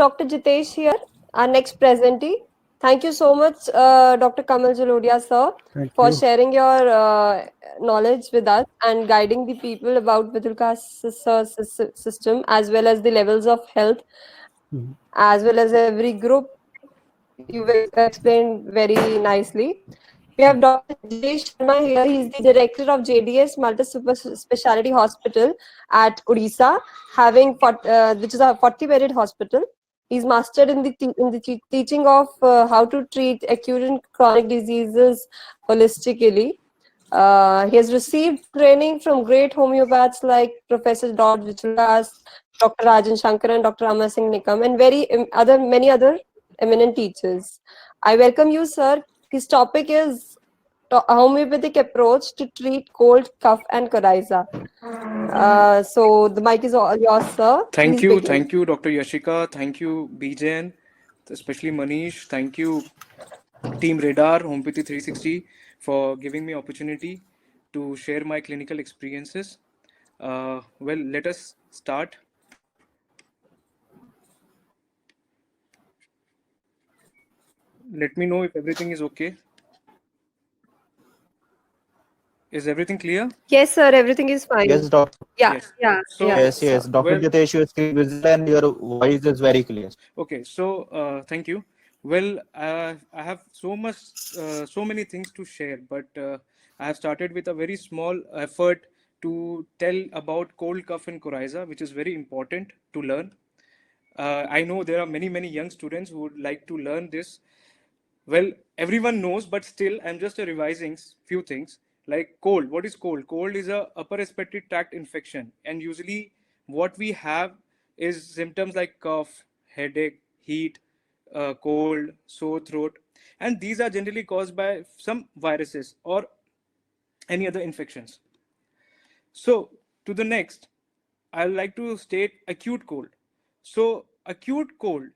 Dr. Jitesh here, our next presentee. Thank you so much, Dr. Kamal Jalodia, sir, Thank for you. sharing your knowledge with us and guiding the people about system as well as the levels of health, Mhm. as well as every group. You've explained very nicely. We have Dr. Jitesh Sharma here. He's the director of JDS Multi Super Speciality Hospital at Coryza, which is a 40-bedded hospital. He's mastered in the teaching of how to treat acute and chronic diseases holistically. He has received training from great homeopaths like Professor Dr. Vichulas, Dr. Rajan Shankar, and Dr. Amar Singh Nikam, and many other eminent teachers. I welcome you, sir. His topic is homeopathic approach to treat cold, cough, and coryza. So the mic is all yours, sir. Please begin. Thank you, Dr. Yashika. Thank you, BJN, especially Manish. Thank you, Team Radar, Homeopathy 360, for giving me opportunity to share my clinical experiences. Well, let us start. Let me know if everything is okay. Is everything clear? Yes, sir. Everything is fine. Yes, doctor. Yeah, Yes. yeah, So, yeah, Yes, sir. yes. Dr. well, Jitesh, your screen visible and your voice is very clear. okay. So, thank you. Well, I have so many things to share, but I have started with a very small effort to tell about cold cough and coryza, which is very important to learn. I know there are many young students who would like to learn this. Well, everyone knows, but still, I'm just revising few things like cold. What is cold? Cold is a upper respiratory tract infection, and usually what we have is symptoms like cough, headache, heat, cold, sore throat, and these are generally caused by some viruses or any other infections. So, to the next, I would like to state acute cold. So, acute cold,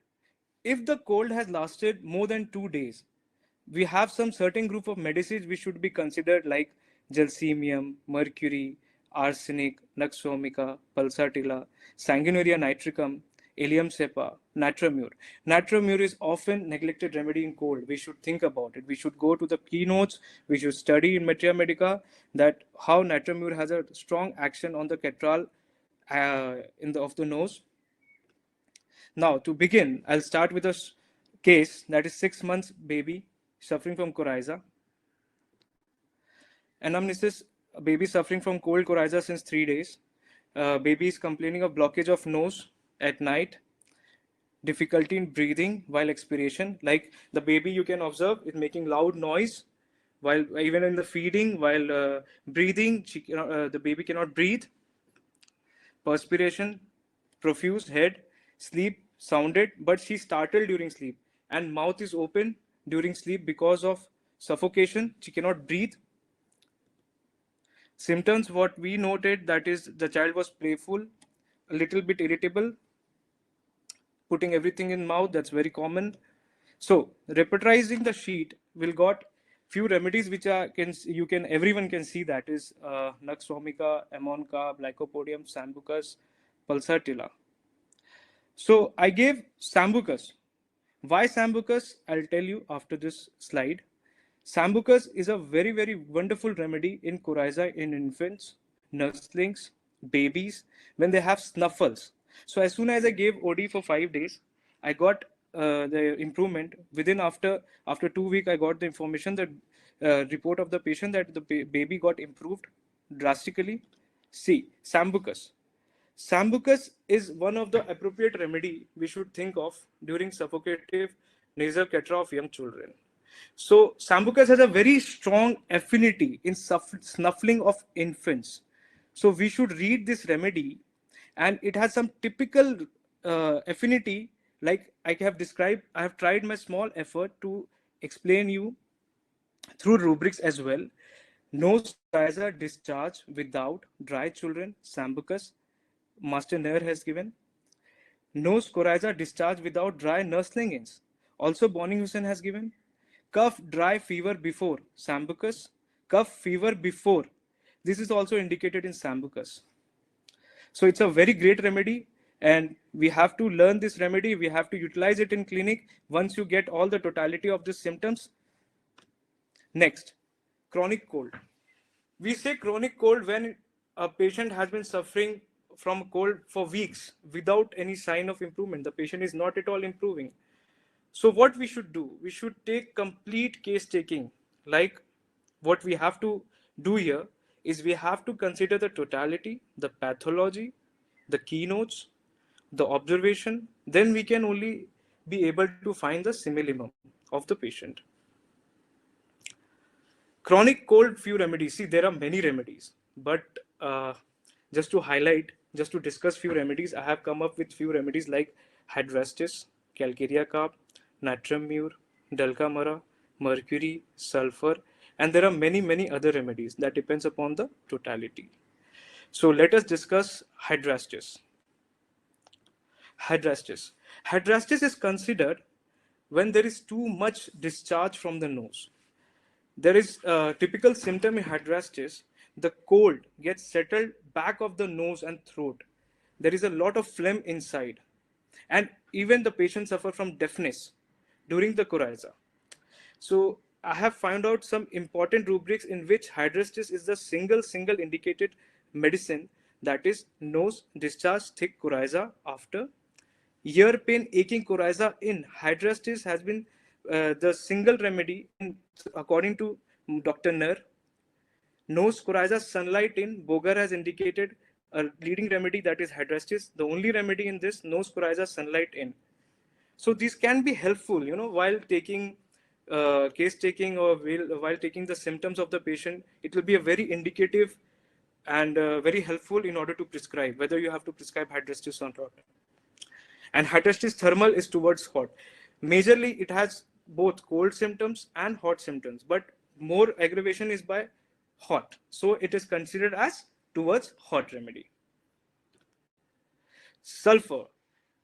if the cold has lasted more than 2 days, we have some certain group of medicines which should be considered like gelsemium, mercury, arsenic, nux vomica, pulsatilla, sanguinaria nitricum, Ilium cepa, natramur. Natramur is often neglected remedy in cold. We should think about it. We should go to the keynotes. We should study in Materia Medica that how natramur has a strong action on the catral of the nose. Now, to begin, I'll start with a case that is 6 months baby suffering from coryza. Anamnesis, baby suffering from cold coryza since 3 days. Baby is complaining of blockage of nose at night, difficulty in breathing while expiration. Like the baby, you can observe is making loud noise while even in the feeding, while breathing, the baby cannot breathe. Perspiration, profuse head, sleep sounded, but she startled during sleep, and mouth is open during sleep because of suffocation. She cannot breathe. Symptoms, what we noted, that is the child was playful, a little bit irritable, putting everything in mouth, that's very common. So repertorizing the sheet will got few remedies which are everyone can see, that is nux vomica, amonca, lycopodium, sambucus, pulsatilla. So I gave Sambucus. Why Sambucus? I'll tell you after this slide. Sambucus is a very wonderful remedy in coryza in infants, nurslings, babies when they have snuffles. So as soon as I gave OD for 5 days, I got the improvement. Within after 2 weeks, I got the information that report of the patient that the baby got improved drastically. See, Sambucus. Sambucus is one of the appropriate remedy we should think of during suffocative nasal catra of young children. So Sambucus has a very strong affinity in snuffling of infants. So we should read this remedy, and it has some typical affinity. Like I have described, I have tried my small effort to explain you through rubrics as well. Nose coryza discharge without dry children, Sambucus, Master Nair has given. Nose coryza discharge without dry nurslings. Also, Bonning Hussain has given. Cough, dry fever before, Sambucus. Cough, fever before. This is also indicated in Sambucus. So it's a very great remedy, and We have to learn this remedy. We have to utilize it in clinic once you get all the totality of the symptoms. Next, chronic cold. We say chronic cold when a patient has been suffering from cold for weeks without any sign of improvement. The patient is not at all improving. So what we should do? We should take complete case taking. Like what we have to do here is we have to consider the totality, the pathology, the keynotes, the observation. Then we can only be able to find the simillimum of the patient. Chronic cold, few remedies. See, there are many remedies, but just to highlight, just to discuss few remedies, I have come up with few remedies like hydrostis, calcarea carb, natrium mure, dulcamara, mercury, sulfur, and there are many other remedies that depends upon the totality. So let us discuss hydrostis. Hydrostis. Hydrostis is considered when there is too much discharge from the nose. There is a typical symptom in hydrostis. The cold gets settled back of the nose and throat. There is a lot of phlegm inside. And even the patient suffer from deafness during the coryza. So I have found out some important rubrics in which hydrostis is the single indicated medicine, that is nose discharge thick coryza after ear pain aching coryza in hydrostis has been the single remedy in according to Dr. Nair. Nose coryza sunlight in Bogar has indicated a leading remedy, that is hydrostis. The only remedy in this nose coryza sunlight in. So these can be helpful, while taking case taking or while taking the symptoms of the patient. It will be a very indicative and very helpful in order to prescribe whether you have to prescribe hydrostis or not. And hydrostis thermal is towards hot. Majorly, it has both cold symptoms and hot symptoms, but more aggravation is by hot. So it is considered as towards hot remedy. Sulfur.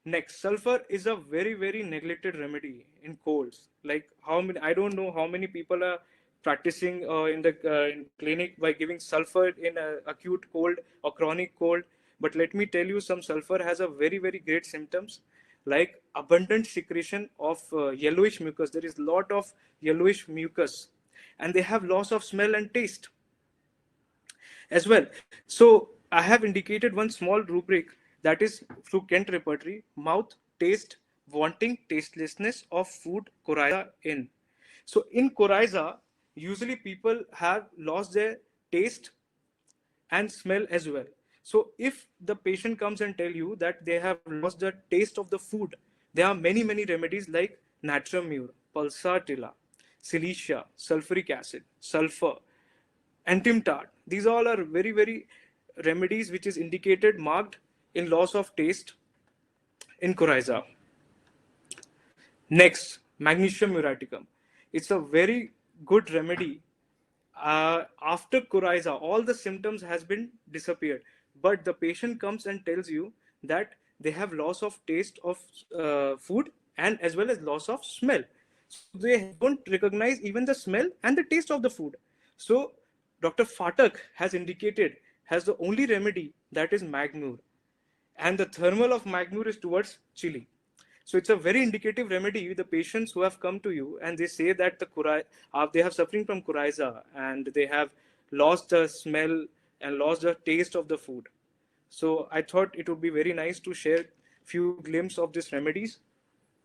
Next, sulfur is a very neglected remedy in colds. Like how many? I don't know how many people are practicing in clinic by giving sulfur in acute cold or chronic cold. But let me tell you, some sulfur has a very great symptoms like abundant secretion of yellowish mucus. There is lot of yellowish mucus, and they have loss of smell and taste as well. So I have indicated one small rubric, that is through Kent repertory: mouth, taste, wanting, tastelessness of food, coryza in. So in coryza, usually people have lost their taste and smell as well. So if the patient comes and tell you that they have lost the taste of the food, there are many remedies like natrium mure, pulsatilla, silicia, sulfuric acid, sulfur, antimtard. These all are very remedies which is indicated marked in loss of taste in coryza. Next, magnesium muriaticum. It's a very good remedy. After coryza, all the symptoms has been disappeared, but the patient comes and tells you that they have loss of taste of food and as well as loss of smell. So they don't recognize even the smell and the taste of the food. So Dr. Fatak has indicated has the only remedy, that is Magnur, and the thermal of Magnur is towards chili. So it's a very indicative remedy with the patients who have come to you and they say that they have suffering from coryza and they have lost the smell and lost the taste of the food. So I thought it would be very nice to share few glimpses of these remedies.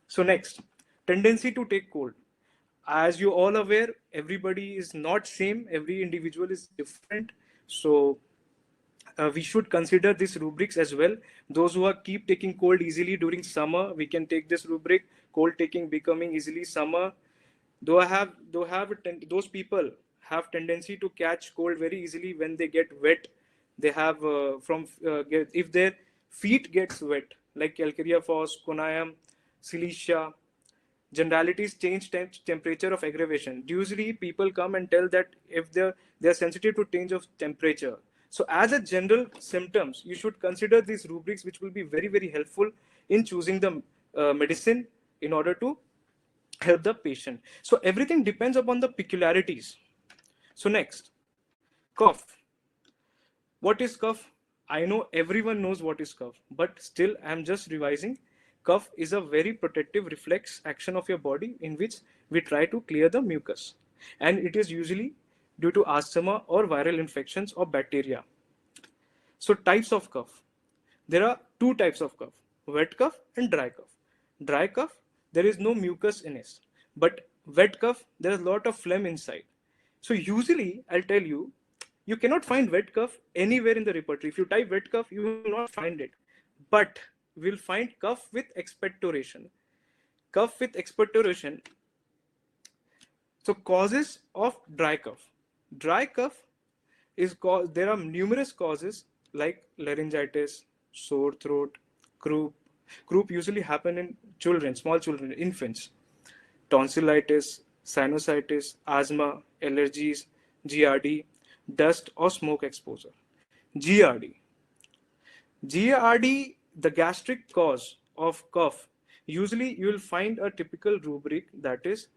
So next, tendency to take cold. As you all aware, everybody is not same. Every individual is different. So we should consider these rubrics as well. Those who are keep taking cold easily during summer, we can take this rubric: cold taking becoming easily summer. Those people have tendency to catch cold very easily when they get wet. They have if their feet gets wet, like calcarea phos, conayam, silicia. Generalities change temperature of aggravation. Usually people come and tell that if they're sensitive to change of temperature. So as a general symptoms, you should consider these rubrics, which will be very helpful in choosing the medicine in order to help the patient. So everything depends upon the peculiarities. So next, cough. What is cough? I know everyone knows what is cough, but still I'm just revising. Cough is a very protective reflex action of your body in which we try to clear the mucus. And it is usually due to asthma or viral infections or bacteria. So types of cough. There are two types of cough, wet cough and dry cough. Dry cough, there is no mucus in it. But wet cough, there is a lot of phlegm inside. So usually, I'll tell you, you cannot find wet cough anywhere in the repertory. If you type wet cough, you will not find it. But we'll find cough with expectoration. Cough with expectoration. So causes of dry cough. Dry cough is cause. There are numerous causes like laryngitis, sore throat, croup. Croup usually happen in children, small children, infants. Tonsillitis, sinusitis, asthma, allergies, GRD, dust or smoke exposure. GRD. GRD, the gastric cause of cough. Usually, you will find a typical rubric, that is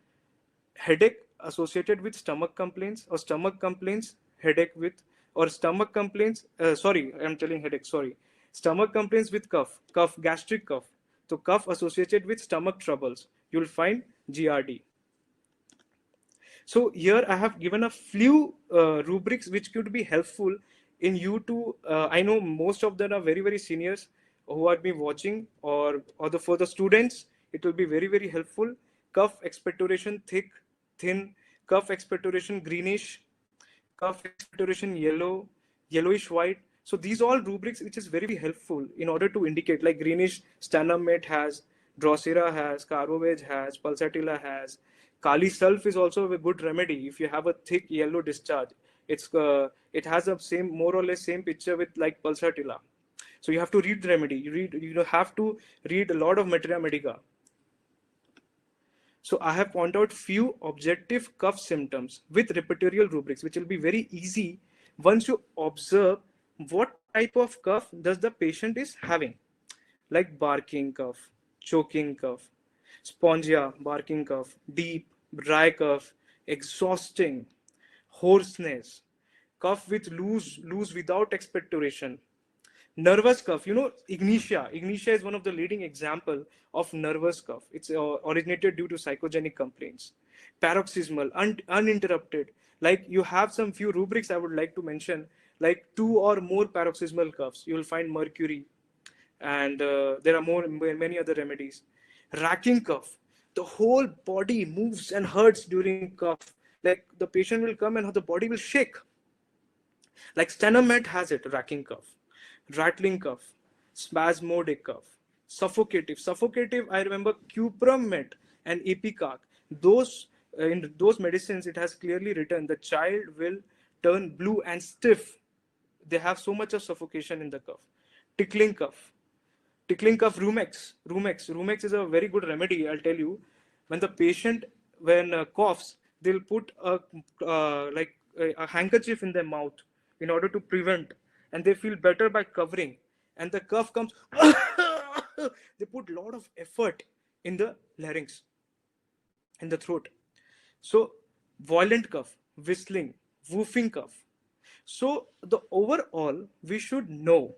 headache associated with stomach complaints, or stomach complaints, headache with, or stomach complaints. Sorry, I'm telling headache. Sorry, stomach complaints with cough, gastric cough. So cough associated with stomach troubles. You will find GRD. So here I have given a few rubrics which could be helpful in you to. I know most of them are very seniors who are been watching, or for the students it will be very helpful. Cough expectoration thick, thin, cough expectoration greenish, cough expectoration yellow, yellowish white. So these all rubrics which is very helpful in order to indicate, like greenish sternum mat has, Drosera has, Carvovage has, Pulsatilla has. Kali sulf is also a good remedy if you have a thick yellow discharge. It has a same, more or less same picture with like Pulsatilla. So you have to read the remedy. You have to read a lot of Materia Medica. So I have pointed out few objective cough symptoms with repertorial rubrics, which will be very easy once you observe what type of cough does the patient is having, like barking cough, choking cough, spongia, barking cough, deep, dry cough, exhausting, hoarseness, cough with loose without expectoration, nervous cough. Ignitia is one of the leading example of nervous cough. It's originated due to psychogenic complaints. Paroxysmal, uninterrupted. Like you have some few rubrics I would like to mention, like 2 or more paroxysmal coughs. You will find mercury, and there are many other remedies. Racking cough. The whole body moves and hurts during cough. Like the patient will come and the body will shake. Like Stenomet has it, racking cough, rattling cough, spasmodic cough, suffocative. Suffocative, I remember Cupromet and Epicac. Those in those medicines, it has clearly written the child will turn blue and stiff. They have so much of suffocation in the cough. Tickling cough. Tickling cough, Rumex is a very good remedy, I'll tell you. When the patient, when coughs, they'll put a handkerchief in their mouth in order to prevent, and they feel better by covering. And the cough comes, they put a lot of effort in the larynx, in the throat. So, violent cough, whistling, woofing cough. So, the overall, we should know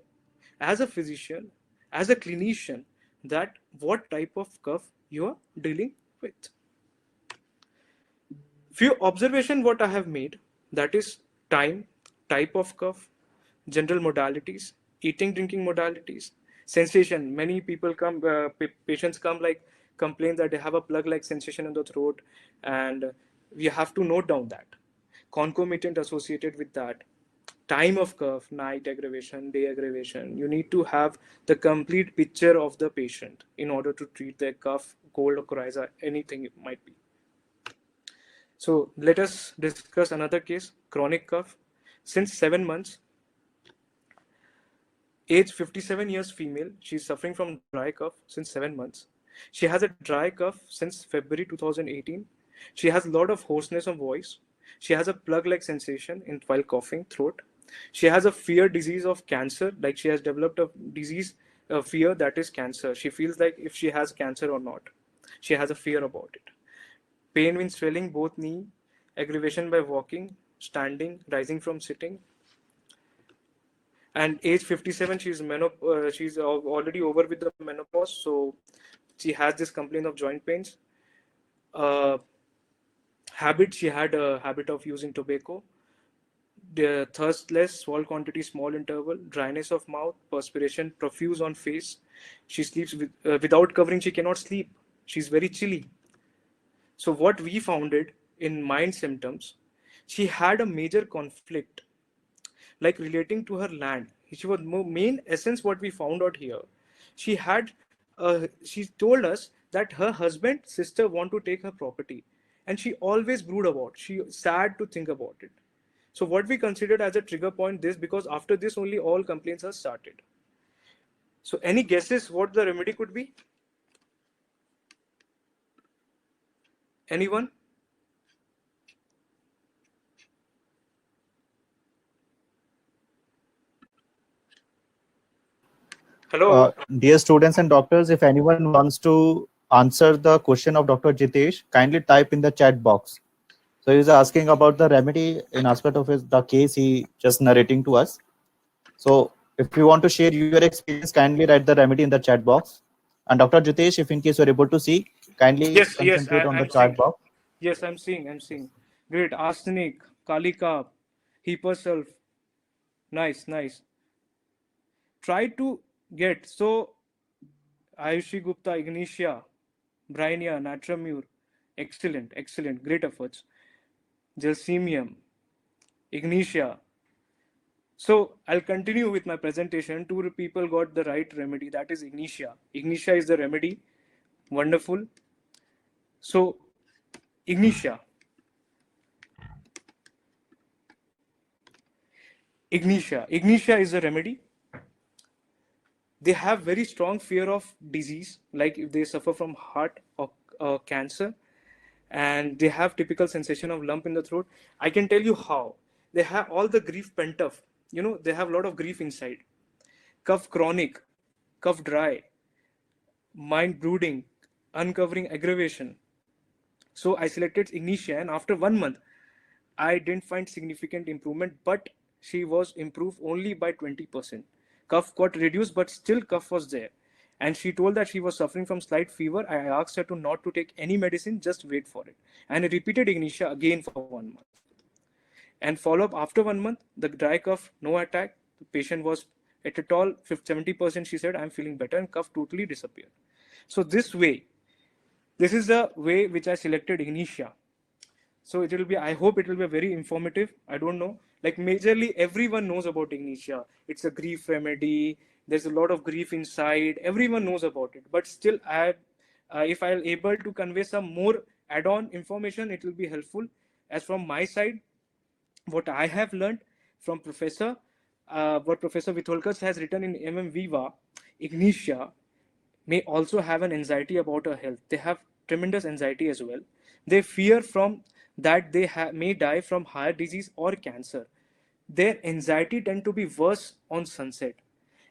as a physician, as a clinician, that what type of cough you are dealing with. Few observation what I have made, that is time, type of cough, general modalities, eating, drinking modalities, sensation. Many people come, patients come like complain that they have a plug-like sensation in the throat, and we have to note down that. Concomitant associated with that, time of cough, night aggravation, day aggravation. You need to have the complete picture of the patient in order to treat their cough, cold or coryza, anything it might be. So let us discuss another case, chronic cough. Since 7 months, age 57 years female, she's suffering from dry cough since 7 months. She has a dry cough since February 2018. She has a lot of hoarseness of voice. She has a plug-like sensation while coughing, throat. She has a fear disease of cancer, like she has developed a disease, a fear that is cancer. She feels like if she has cancer or not. She has a fear about it. Pain when swelling both knee, aggravation by walking, standing, rising from sitting. And age 57, she's already over with the menopause, so she has this complaint of joint pains. uh, Habit, she had a habit of using tobacco. The thirstless, small quantity, small interval, dryness of mouth, perspiration profuse on face. She sleeps without covering, she cannot sleep. She's very chilly. So what we founded in mind symptoms, she had a major conflict, like relating to her land. She was main essence what we found out here. She had, she told us that her husband, sister want to take her property, and she always brood about. She sad to think about it. So what we considered as a trigger point this, because after this only all complaints are started. So any guesses what the remedy could be? Anyone? Hello. Dear students and doctors, if anyone wants to answer the question of Dr. Jitesh, kindly type in the chat box. So he's asking about the remedy in aspect of the case he just narrating to us. So if you want to share your experience, kindly write the remedy in the chat box. And Dr. Jitesh, if in case you're able to see, kindly Yes, concentrate on the I'm chat seeing. box. Yes, I'm seeing. Great. Arsenic, Kalika, Heaperself. Nice. Try to get. So, Ayushi Gupta, Ignitia, Brainia, Natramure. Excellent. Great efforts. Gelsemium, Ignitia. So, I'll continue with my presentation. Two people got the right remedy. That is Ignitia. Ignitia is the remedy. Wonderful. So, Ignitia. Ignitia is the remedy. They have very strong fear of disease, like if they suffer from heart or cancer, and they have typical sensation of lump in the throat. I can tell you how. They have all the grief pent up. They have a lot of grief inside. Cough chronic, cough dry, mind brooding, uncovering aggravation. So I selected Ignitia, and after 1 month, I didn't find significant improvement, but she was improved only by 20%. Cough got reduced, but still cough was there. And she told that she was suffering from slight fever. I asked her to not to take any medicine, just wait for it. And I repeated Ignitia again for 1 month. And follow up after 1 month, the dry cough, no attack. The patient was at all 70%. She said, I'm feeling better, and cough totally disappeared. So this is the way which I selected Ignitia. So it will be, I hope it will be very informative. I don't know, like majorly everyone knows about Ignitia. It's a grief remedy. There's a lot of grief inside. Everyone knows about it. But still, if I'm able to convey some more add-on information, it will be helpful. As from my side, what I have learned from what Professor Vitholkar has written in MM Viva, Ignitia may also have an anxiety about her health. They have tremendous anxiety as well. They fear from that they may die from heart disease or cancer. Their anxiety tend to be worse on sunset.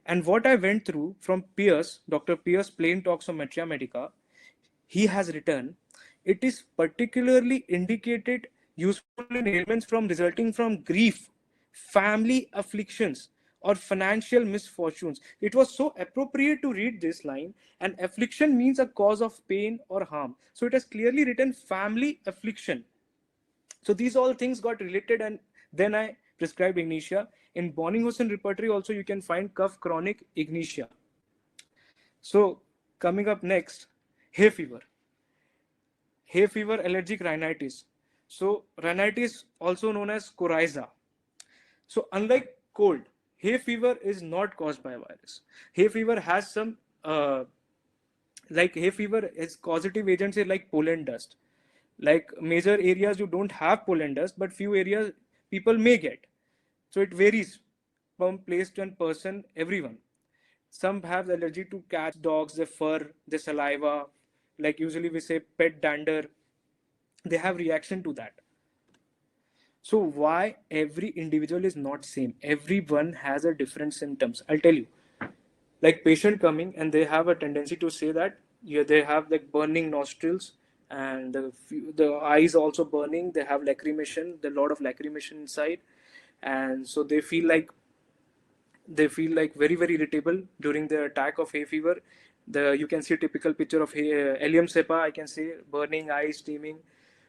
And what I went through from Pierce, Dr. Pierce Plain Talks on Metria Medica, he has written, it is particularly indicated useful in ailments from resulting from grief, family afflictions, or financial misfortunes. It was so appropriate to read this line. And affliction means a cause of pain or harm. So it has clearly written family affliction. So these all things got related, and then I prescribed Ignitia. In Bonninghausen repertory also you can find cough chronic Ignitia. So coming up next, hay fever. Hay fever, allergic rhinitis. So rhinitis also known as coryza. So unlike cold, hay fever is not caused by a virus. Hay fever has some like hay fever is causative agents like pollen dust. Like major areas you don't have pollen dust, but few areas people may get. So it varies from place to person, everyone. Some have allergy to cats, dogs, their fur, their saliva. Like usually we say pet dander. They have reaction to that. So why every individual is not same? Everyone has a different symptoms. I'll tell you. Like patient coming and they have a tendency to say that, yeah, they have like burning nostrils, and the eyes also burning. They have lacrimation. There's a lot of lacrimation inside, and so they feel like They feel like very irritable during the attack of hay fever. You can see a typical picture of Allium cepa, I can say, burning eyes, steaming.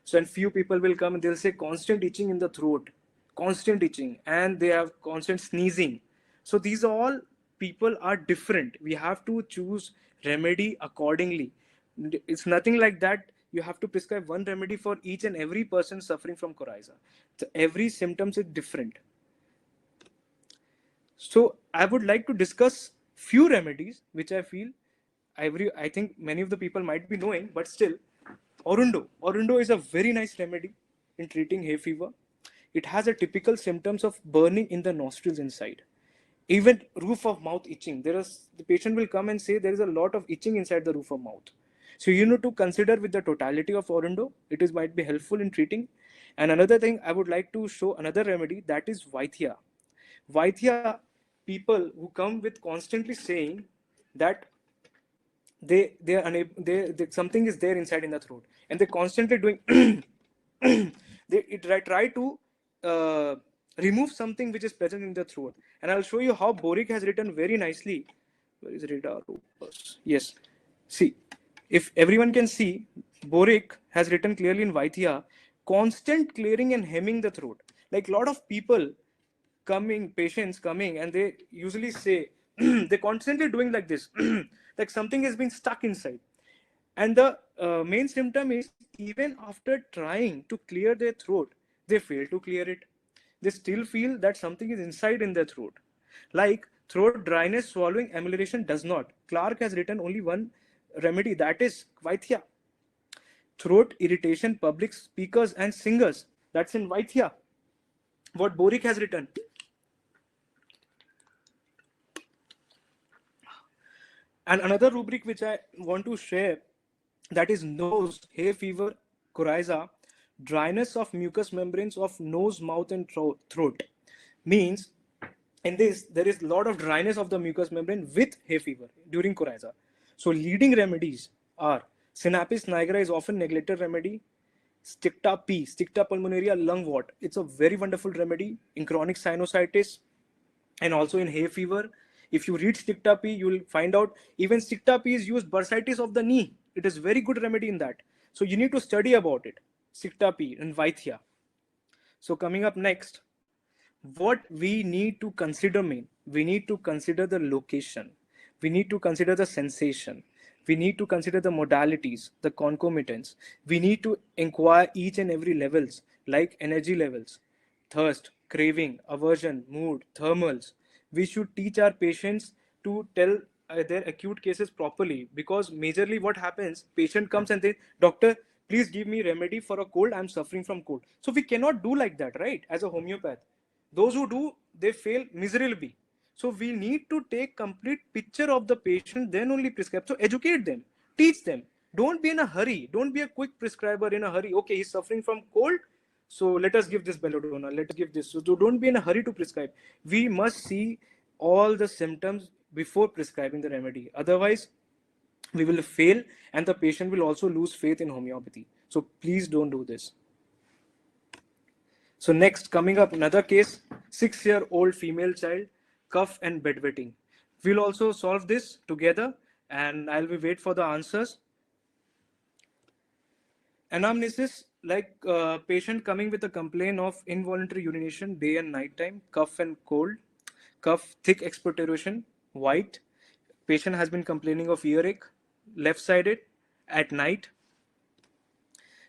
So, and few people will come and they'll say constant itching in the throat, constant itching, and they have constant sneezing. So these all people are different. We have to choose remedy accordingly. It's nothing like that. You have to prescribe one remedy for each and every person suffering from coryza. So every symptoms is different. So I would like to discuss few remedies which I feel I think many of the people might be knowing, but still, Orundo. Orundo is a very nice remedy in treating hay fever. It has a typical symptoms of burning in the nostrils inside. Even roof of mouth itching. The patient will come and say there is a lot of itching inside the roof of mouth. So you need to consider with the totality of Orundo. It is might be helpful in treating. And another thing I would like to show another remedy, that is Vaithya. Vaithya, people who come with constantly saying that they are unable, something is there inside in the throat, and they're constantly doing they try to uh, remove something which is present in the throat. And I'll show you how Boric has written very nicely. Where is radar opus? Yes, see, if everyone can see, Boric has written clearly in Vaithya, constant clearing and hemming the throat. Like a lot of people patients coming, and they usually say they're constantly doing like this, like something has been stuck inside. And the main symptom is, even after trying to clear their throat, they fail to clear it. They still feel that something is inside in their throat. Like throat dryness, swallowing, amelioration does not. Clark has written only one remedy, that is Vaithya. Throat irritation, public speakers and singers, that's in Vaithya. What Boric has written. And another rubric which I want to share, that is nose, hay fever, coryza, dryness of mucous membranes of nose, mouth, and throat. Means in this there is a lot of dryness of the mucous membrane with hay fever during coryza. So leading remedies are Synapis nigra is often neglected remedy. Sticta P, Sticta pulmonaria, lung wart. It's a very wonderful remedy in chronic sinusitis and also in hay fever. If you read Sticta P, you will find out even Sticta P is used bursitis of the knee. It is very good remedy in that. So you need to study about it. Sticta P and Vaithya. So coming up next, what we need to consider we need to consider the location, we need to consider the sensation, we need to consider the modalities, the concomitants, we need to inquire each and every levels, like energy levels, thirst, craving, aversion, mood, thermals. We should teach our patients to tell their acute cases properly, because majorly what happens, patient comes and they, doctor, please give me remedy for a cold, I'm suffering from cold. So we cannot do like that, right? As a homeopath, those who do, they fail miserably. So we need to take complete picture of the patient, then only prescribe. So educate them, teach them. Don't be in a hurry. Don't be a quick prescriber in a hurry. Okay, he's suffering from cold, so let us give this belladonna, let us give this. So don't be in a hurry to prescribe. We must see all the symptoms before prescribing the remedy. Otherwise, we will fail, and the patient will also lose faith in homeopathy. So please don't do this. So next, coming up, another case, 6-year-old female child, cough and bedwetting. We'll also solve this together, and I'll be wait for the answers. Anamnesis, like patient coming with a complaint of involuntary urination day and night time, cough and cold, cough, thick expectoration, white. Patient has been complaining of earache, left-sided, at night.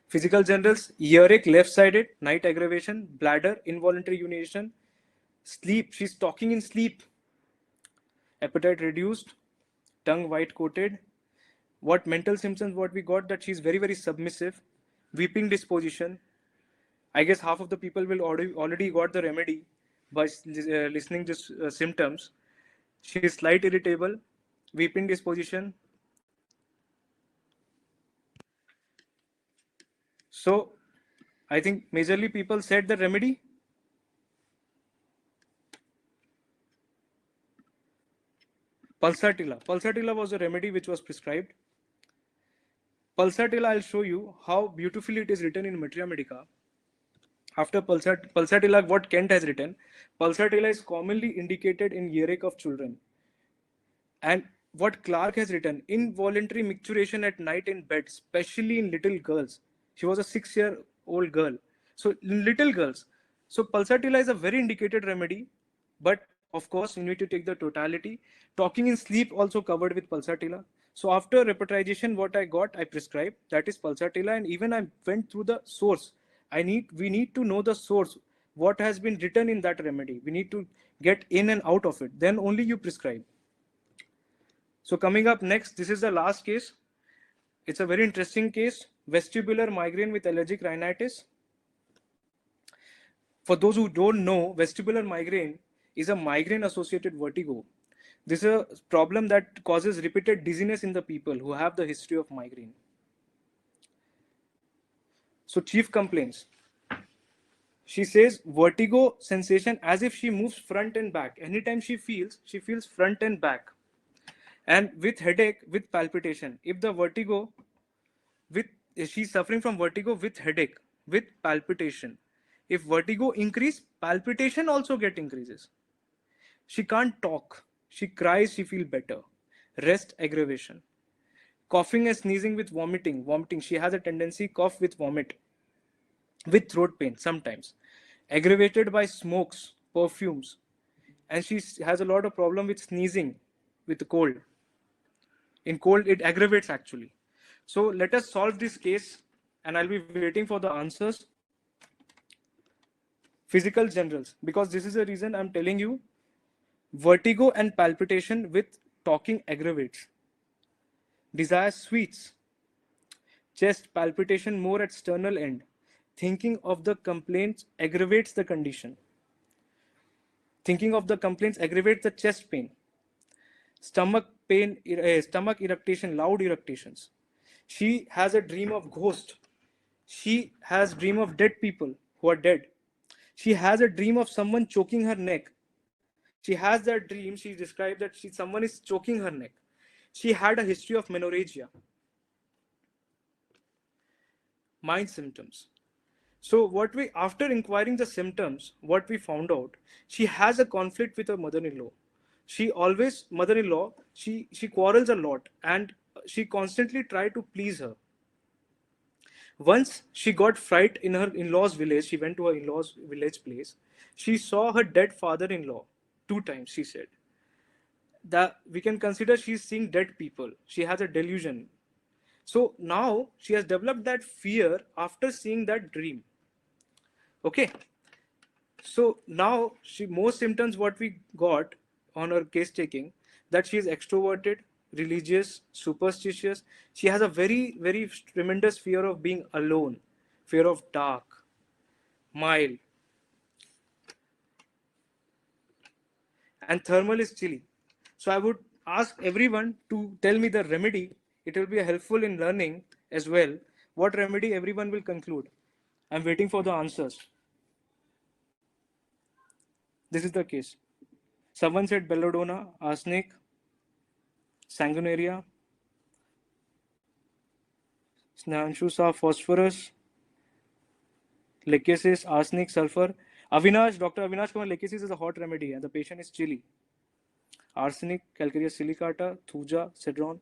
Physical generals, earache, left-sided, night aggravation, bladder, involuntary urination, sleep, she's talking in sleep, appetite reduced, tongue white coated. What mental symptoms what we got, that she's very submissive, weeping disposition. I guess half of the people will already got the remedy by listening this symptoms. She is slight irritable, weeping disposition. So I think majorly people said the remedy. Pulsatilla. Pulsatilla was a remedy which was prescribed. Pulsatilla, I'll show you how beautifully it is written in Materia Medica. After pulsatilla, what Kent has written, pulsatilla is commonly indicated in earache of children. And what Clark has written, involuntary micturition at night in bed, especially in little girls. She was a 6-year-old girl. So in little girls. So pulsatilla is a very indicated remedy, but of course you need to take the totality. Talking in sleep also covered with pulsatilla. So after repetization, what I got, I prescribed, that is pulsatilla, and even I went through the source. We need to know the source, what has been written in that remedy. We need to get in and out of it. Then only you prescribe. So coming up next, this is the last case. It's a very interesting case, vestibular migraine with allergic rhinitis. For those who don't know, vestibular migraine is a migraine associated vertigo. This is a problem that causes repeated dizziness in the people who have the history of migraine. So chief complaints. She says vertigo sensation as if she moves front and back. Anytime she feels front and back. And with headache, with palpitation. If the vertigo, with she's suffering from vertigo with headache, with palpitation. If vertigo increase, palpitation also get increases. She can't talk. She cries, she feel better. Rest aggravation. Coughing and sneezing with vomiting. Vomiting. She has a tendency cough with vomit. With throat pain sometimes. Aggravated by smokes, perfumes. And she has a lot of problem with sneezing, with cold. In cold, it aggravates actually. So let us solve this case, and I'll be waiting for the answers. Physical generals, because this is the reason I'm telling you, vertigo and palpitation with talking aggravates. Desire sweets. Chest palpitation more at sternal end. Thinking of the complaints aggravates the condition. Thinking of the complaints aggravates the chest pain. Stomach pain, stomach irritation, loud irritations. She has a dream of ghost. She has dream of dead people who are dead. She has a dream of someone choking her neck. She has that dream. She described that someone is choking her neck. She had a history of menorrhagia. Mind symptoms. So after inquiring the symptoms, what we found out, she has a conflict with her mother-in-law. Mother-in-law, she quarrels a lot and she constantly tried to please her. Once she got fright in her in-laws village. She went to her in-laws village place. She saw her dead father-in-law 2 times, she said. That we can consider she's seeing dead people. She has a delusion. So now she has developed that fear after seeing that dream. Okay. So now most symptoms what we got on her case taking, that she is extroverted, religious, superstitious. She has a very, very tremendous fear of being alone, fear of dark, mild, and thermal is chilly. So I would ask everyone to tell me the remedy. It will be helpful in learning as well. What remedy everyone will conclude? I'm waiting for the answers. This is the case. Someone said belladonna, arsenic, sanguinaria. Snanshu saw phosphorus, lecasis, arsenic, sulfur. Avinash, Dr. Avinash Kumar, lecasis is a hot remedy and the patient is chilly. Arsenic, calcarea silicata, thuja, cedron,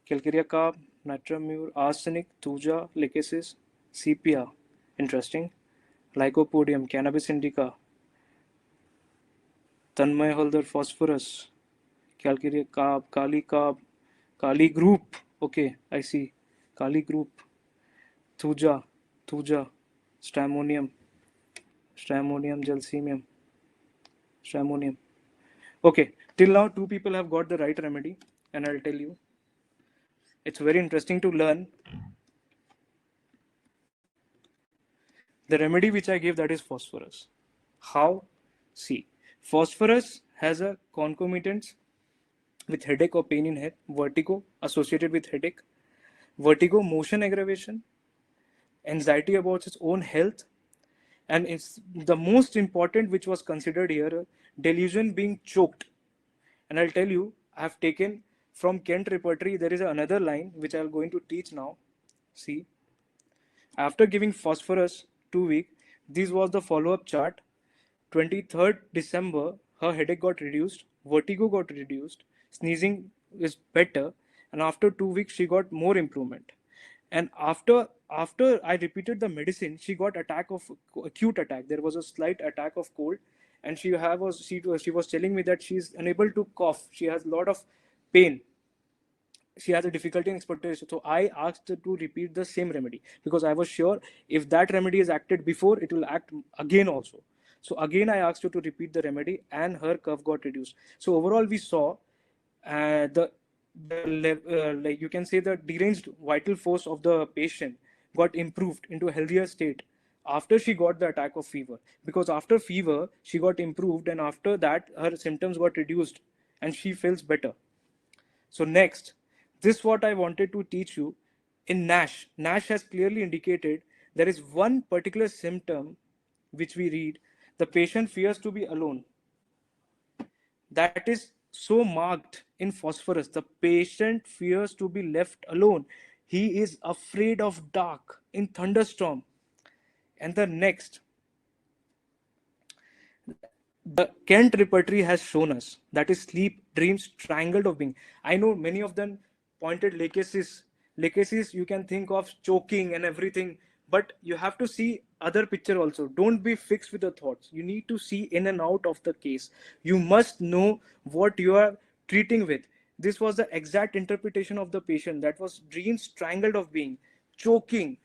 calcarea carb, nitramur, arsenic, thuja, lecasis, sepia. Interesting. Lycopodium, cannabis indica, Tanmay Halder, phosphorus, calcarea carb, Kali group. Okay, I see. Kali group, thuja, stramonium, gelsemium, stramonium. Okay, till now 2 people have got the right remedy, and I'll tell you. It's very interesting to learn. The remedy which I gave, that is phosphorus. How? See, phosphorus has a concomitant with headache or pain in head, vertigo associated with headache, vertigo, motion aggravation, anxiety about its own health, and it's the most important which was considered here, delusion being choked. And I'll tell you, I have taken from Kent repertory, there is another line which I'm going to teach now. See, after giving phosphorus 2 weeks, This was the follow-up chart. 23rd December, her headache got reduced, vertigo got reduced, sneezing is better, and after 2 weeks she got more improvement. And after I repeated the medicine, she got attack of acute attack. There was a slight attack of cold, and she was telling me that she's unable to cough. She has a lot of pain, she has a difficulty in expectation. So I asked her to repeat the same remedy because I was sure if that remedy is acted before, it will act again also. So again, I asked her to repeat the remedy, and her cough got reduced. So overall, we saw like you can say the deranged vital force of the patient got improved into a healthier state after she got the attack of fever, because after fever she got improved, and after that her symptoms got reduced and she feels better. So next, this what I wanted to teach you. In NASH, NASH has clearly indicated there is one particular symptom which we read, the patient fears to be alone. That is so marked in phosphorus. The patient fears to be left alone. He is afraid of dark in thunderstorm. And the next, the Kent repertory has shown us that is sleep, dreams, strangled of being. I know many of them pointed lachesis. Lachesis, you can think of choking and everything, but you have to see other picture also. Don't be fixed with the thoughts. You need to see in and out of the case. You must know what you are treating with. This was the exact interpretation of the patient. That was dreams strangled of being, choking,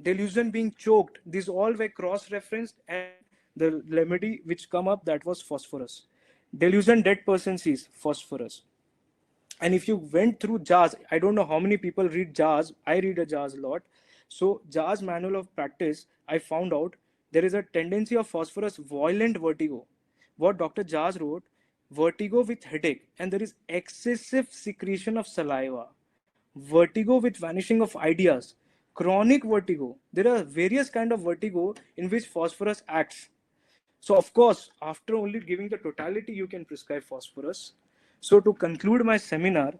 delusion being choked. These all were cross-referenced, and the remedy which come up, that was phosphorus. Delusion dead person sees phosphorus. And if you went through JAS, I don't know how many people read JAS. I read a JAS a lot. So JAS manual of practice, I found out there is a tendency of phosphorus violent vertigo. What Dr. JAS wrote, vertigo with headache, and there is excessive secretion of saliva, vertigo with vanishing of ideas, chronic vertigo. There are various kind of vertigo in which phosphorus acts. So of course, after only giving the totality, you can prescribe phosphorus. So to conclude my seminar,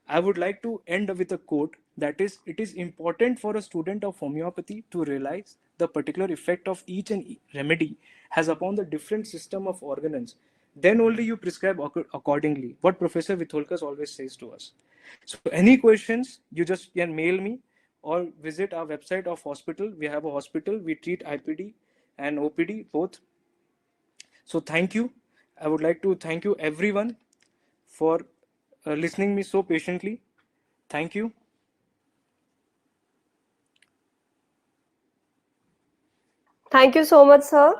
I would like to end with a quote, that is, it is important for a student of homeopathy to realize the particular effect of each and remedy has upon the different system of organelles. Then only you prescribe accordingly. What Professor Vitholkas always says to us. So any questions, you just can mail me or visit our website of hospital. We have a hospital. We treat IPD and OPD both. So thank you. I would like to thank you everyone for listening me so patiently. Thank you. Thank you so much, sir.